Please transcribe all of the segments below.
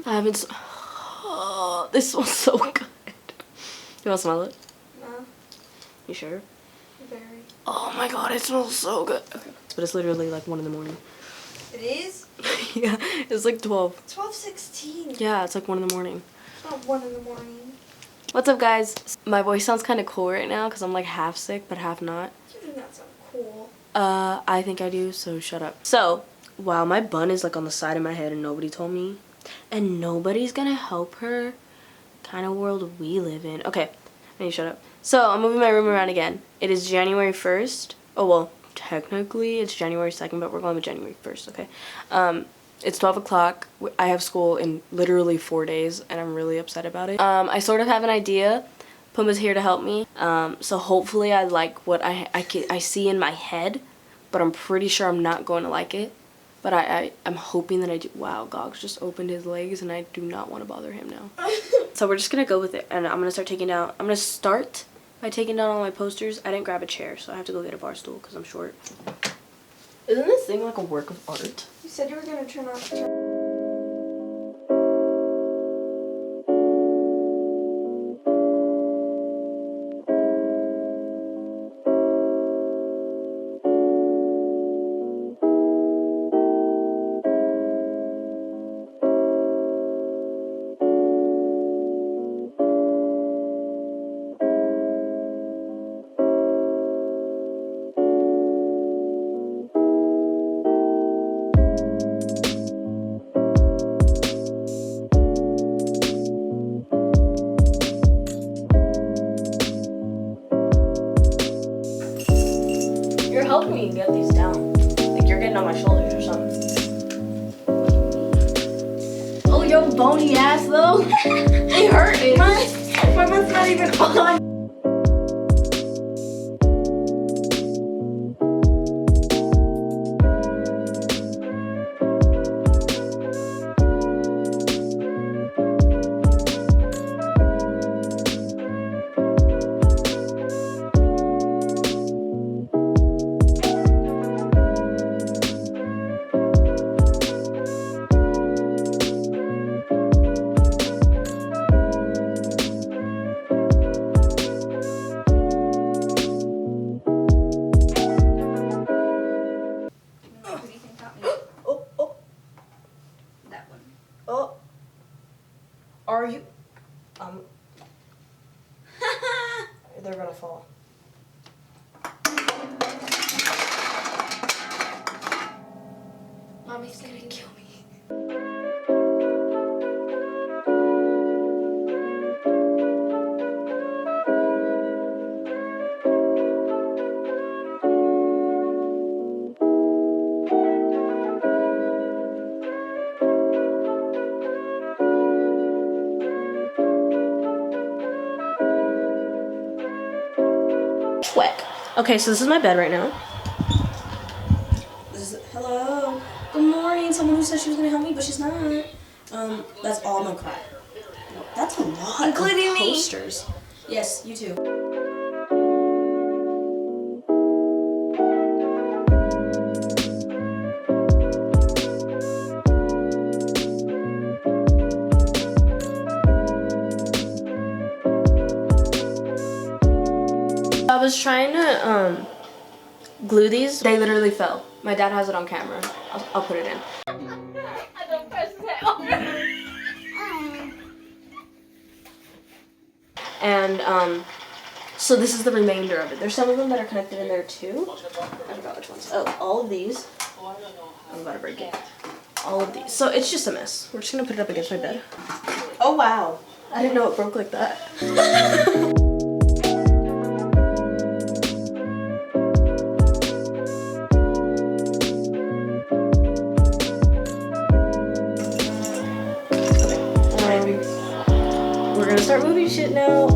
I haven't. Oh, this smells so good. You want to smell it? No. You sure? Very. Oh my god, it smells so good. Okay. But it's literally like 1 in the morning. It is? Yeah, it's like 12. 12:16. Yeah, it's like 1 in the morning. It's not 1 in the morning. What's up, guys? My voice sounds kind of cool right now because I'm like half sick but half not. You do not sound cool. I think I do, so shut up. So, wow, my bun is like on the side of my head and nobody told me. And nobody's gonna help her. Kind of world we live in. Okay, I need to shut up. So, I'm moving my room around again. It is January 1st. Oh, well, technically it's January 2nd, but we're going with January 1st, okay? It's 12 o'clock. I have school in literally 4 days, and I'm really upset about it. I sort of have an idea. Pumbaa's here to help me. So hopefully I like what I see in my head, but I'm pretty sure I'm not going to like it. But I'm hoping that I do. Wow, Gogs just opened his legs, and I do not want to bother him now. So we're just going to go with it, and I'm going to start taking down. I'm going to start by taking down all my posters. I didn't grab a chair, so I have to go get a bar stool because I'm short. Isn't this thing like a work of art? You said you were going to turn off the You're helping me get these down. Like you're getting on my shoulders or something. Oh, yo, bony ass though. It hurt. My butt's not even on. Oh, are you? They're gonna fall. Mommy's gonna kill me. Whack. Okay, so this is my bed right now. Hello. Good morning. Someone who said she was gonna help me, but she's not. That's all my crap. That's a lot. Including of me. posters. Yes, you too. I was trying to glue these. They literally fell. My dad has it on camera. I'll put it in. And so this is the remainder of it. There's some of them that are connected in there too. I forgot which ones. Oh, all of these. I'm about to break it. All of these. So it's just a mess. We're just gonna put it up against my bed. Oh wow. I didn't know it broke like that. We're gonna start moving shit now.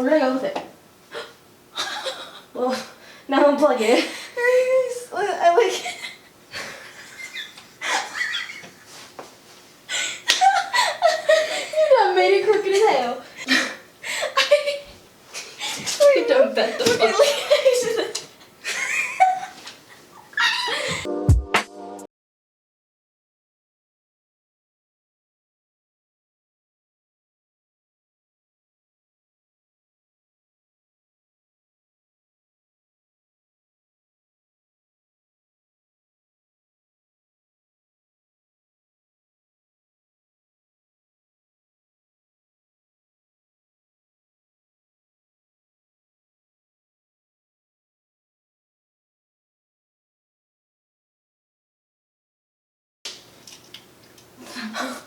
we're gonna go with it. Well, now unplug it. I like it. You done made it crooked as hell. You done bent the fuck.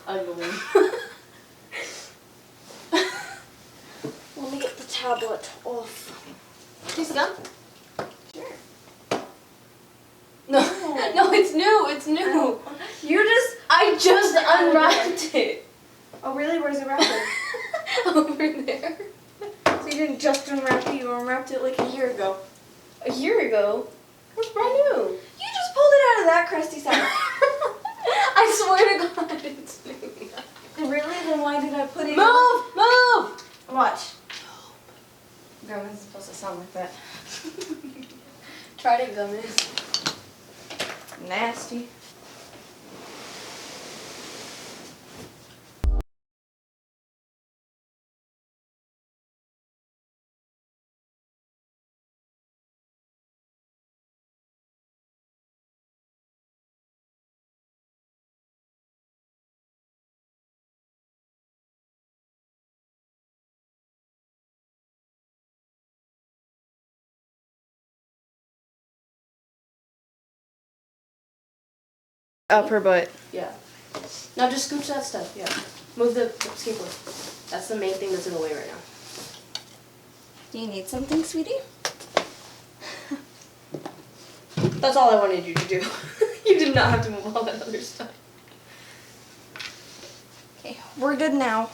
Ugly. Let me get the tablet off. Taste the gum? Sure. No, no, it's new. It's new. I just unwrapped it. Oh really? Where's the wrapper? Over there. So you didn't just unwrap it, you unwrapped it like a year ago. A year ago? That's brand new. You just pulled it out of that crusty sack. I swear to God, it's new. Really? Then why did I put it Move! Watch. Gum isn't supposed to sound like that. Trident gum is nasty. Up her butt. Yeah. Now just scooch that stuff, yeah. Move the skateboard. That's the main thing that's in the way right now. Do you need something, sweetie? That's all I wanted you to do. You did not have to move all that other stuff. Okay, we're good now.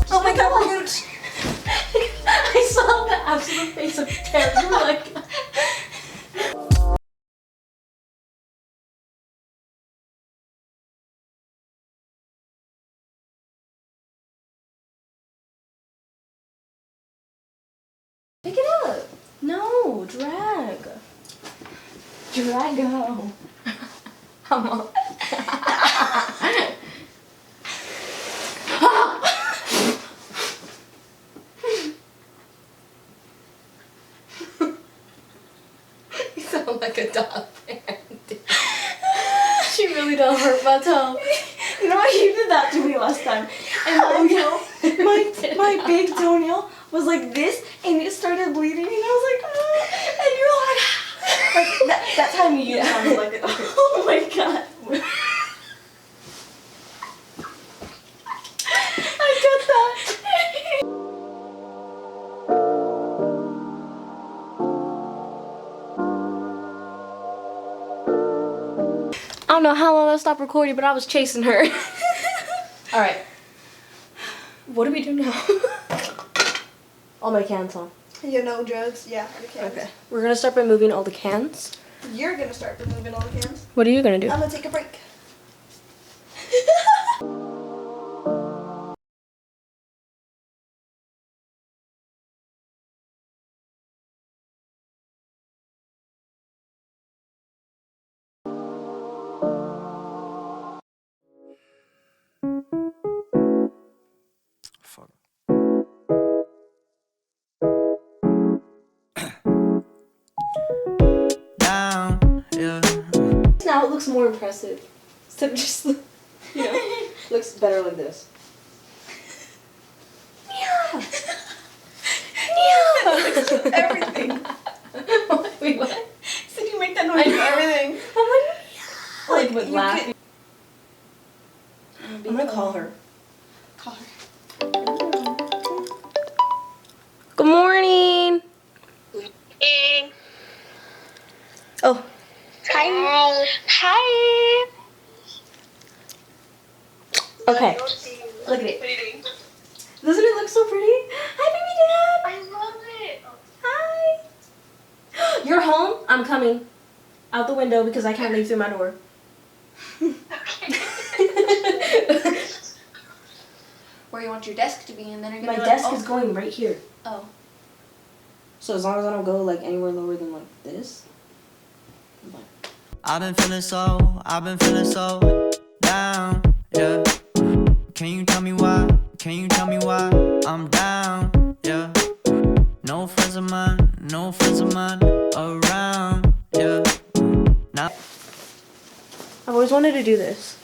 Oh my God, we're gonna... I saw the absolute face of terror. You were like... Pick it up. No, drag. Drago. Come on. You sound like a dog fan. She really don't hurt my toe. You know what? You did that to me last time. And my big toenail was like this, and it started bleeding, and I was like, ah, and you're like, that time you sounded like it. Oh my God. I got that. I don't know how long I stopped recording, but I was chasing her. Alright. What do we do now? All my cans on. You know drugs? Yeah, the cans. Okay. We're gonna start by moving all the cans. You're gonna start removing all the cans. What are you gonna do? I'm gonna take a break. Fuck. Down, yeah. Now it looks more impressive. Instead of just, you know, looks better like this. Yeah. Everything. What? Wait, what? So you make that noise for everything. Like with you laughing. be. I'm gonna call her. Call her. Good morning. Oh. Hi. Hi. Okay. Look at it. What are you doing? Doesn't it look so pretty? Hi, baby I love it. dad. Hi. You're home? I'm coming. Out the window because I can't leave through my door. Where you want your desk to be, and then you're gonna My be desk like, is going right here. oh. So as long as I don't go like anywhere lower than like this. I'm fine. I've been feeling so down, yeah. Can you tell me why? Can you tell me why I'm down, yeah? No friends of mine around, yeah. Now I've always wanted to do this.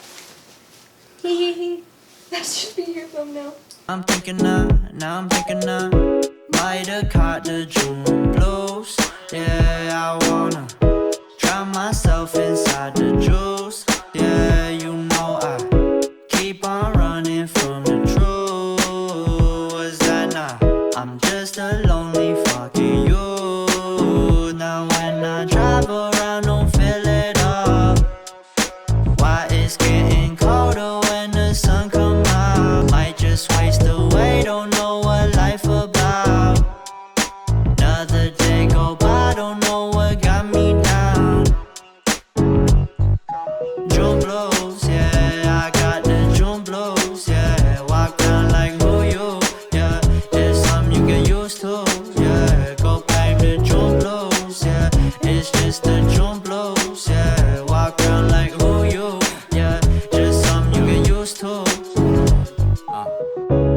That should be your thumbnail. I'm thinking now I'm thinking now. Might have caught the June blues, yeah. I wanna drown myself inside the juice, yeah. You know I keep on running from the truth. Was that not? I'm just a lonely fucking you. Now when I drive around, don't feel it up. Why it's getting colder when the sun come out? Might just waste away, don't know what life about. Another day go by, don't know what got me down. June blues, yeah, I got the June blues, yeah. Walk around like who you, yeah. It's something you get used to, yeah. Go blame the June blues, yeah. It's just the June blues, yeah. Walk around like who you, yeah. Just something you get used to.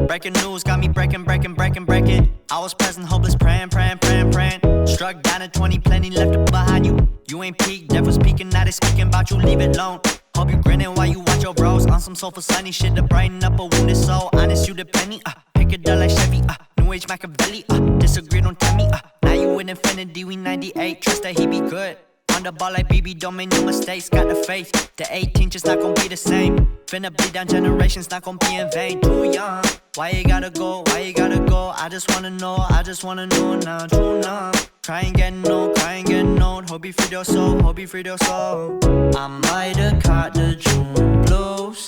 Breaking news got me breaking. I was present, hopeless, praying. Struck down at 20, plenty left it behind you. You ain't peaked, devil's peeking, now they speaking about you, leave it alone. Hope you grinning while you watch your bros on some soulful sunny shit to brighten up a wounded soul. Honest, you the penny, pick it up like Chevy, New Age Machiavelli, disagree, don't tell me, now you in infinity, we 98, trust that he be good. On the ball like BB, don't make no mistakes, got the faith. The 18 just not gon' be the same. Finna bleed down generations, not gon' be in vain. Too young, why you gotta go, I just wanna know now, too numb. Crying getting old, hope you free your soul, I might have caught the June blues,